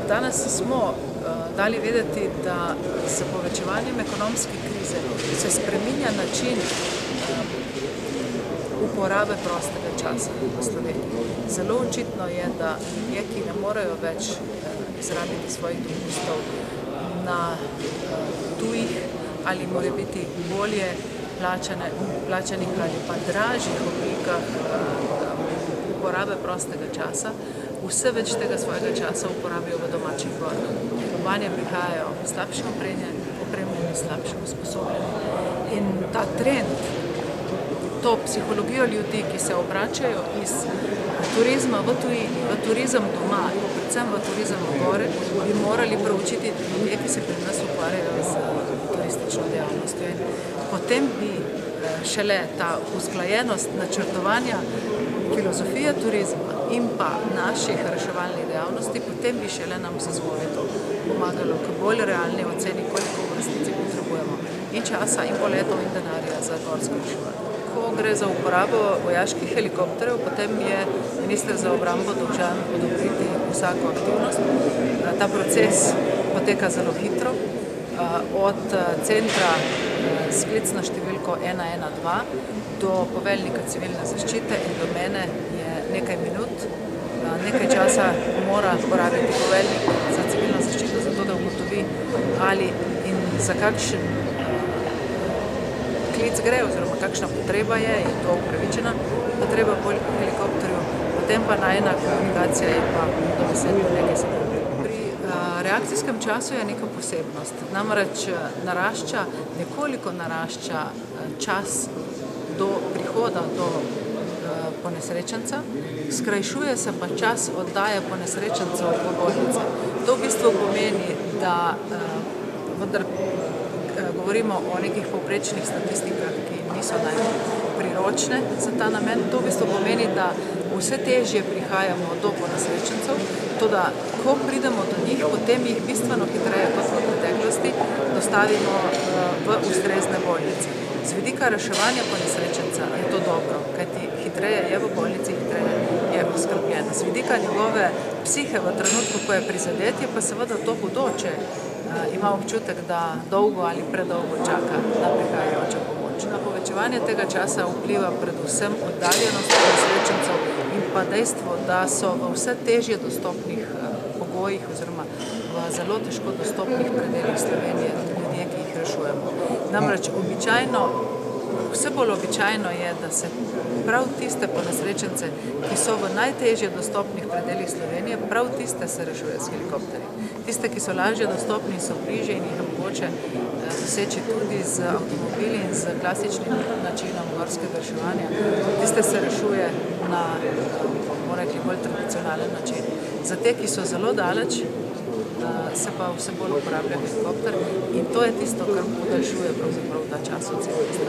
Danes smo dali vedeti, da s povečevanjem ekonomske krize se spreminja način uporabe prostega časa v Sloveniji. Zelo očitno je, da ljudje, ki ne morejo več izrabiti svojih dopustov na tujih ali mora biti bolje plačanih ali pa dražjih oblikah uporabe prostega časa, vse več tega svojega časa uporabijo v domačih gorah. Vanje prihajajo slabše opremljeni, slabše usposobljeni. In ta trend, to psihologijo ljudi, ki se obračajo iz turizma v tujini, v turizem doma in predvsem v turizem v gore, bi morali proučiti ljudje, ki se pri nas ukvarjajo z turistično dejavnostjo. In potem bi šele ta usklajenost načrtovanja filozofije turizma in pa naših reševalnih dejavnosti, potem bi šele nam se zvolje to pomagalo k bolj realni oceni, koliko v resnici potrebujemo in časa, in poletov, in denarja za gorsko reševanje. Ko gre za uporabo vojaških helikopterjev, potem je minister za obrambo dolžan odobriti vsako aktivnost. Ta proces poteka zelo hitro. Od centra s klicno številko 112 do poveljnika civilne zaščite in do mene je nekaj minut. Nekaj časa mora porabiti poveljnik za civilno zaščito, zato da ugotovi, ali in za kakšen klic gre, oziroma kakšna potreba je, in to upravičena potreba po helikopterju, potem pa najina komunikacija je pa do besedno nekaj sekunde. Pri reakcijskem času je neka posebnost, namreč nekoliko narašča čas do prihoda do ponesrečenca, skrajšuje se pa čas oddaje ponesrečencev v bolnice. To v bistvu pomeni, da vendar govorimo o nekih povprečnih statistikah, ki niso najbolj priročne za ta namen. To v bistvu pomeni, da vse težje prihajamo do ponesrečencev, toda ko pridemo do njih, potem jih bistveno hitreje kot v preteklosti dostavimo v ustrezne bolnice. Z vidika reševanja ponesrečenca je to dobro, kajti hitreje je v bolnici, hitreje je oskrbljen. Z vidika njegove psihe v trenutku, ko je prizadet, je pa seveda to hudo, če ima občutek, da dolgo ali predolgo čaka na prihajajočo pomoč. Na povečevanje tega časa vpliva predvsem oddaljenost ponesrečencev in pa dejstvo, da so v vse težje dostopnih pogojih oziroma v zelo težko dostopnih predelih Slovenije ljudje, ki jih rešujemo. Namreč vse bolj običajno je, da se prav tiste ponesrečence, ki so v najtežje dostopnih predelih Slovenije, prav tiste se rešuje s helikopterji. Tiste, ki so lažje dostopni, so bližje in jih je mogoče doseči tudi z avtomobili in z klasičnim načinom gorskega reševanja. Tiste se rešuje na, bomo rekli, bolj tradicionalen način. Za te, ki so zelo daleč, se pa vse bolj uporablja helikopter in to je tisto, kar podaljšuje pravzaprav ta čas odseka.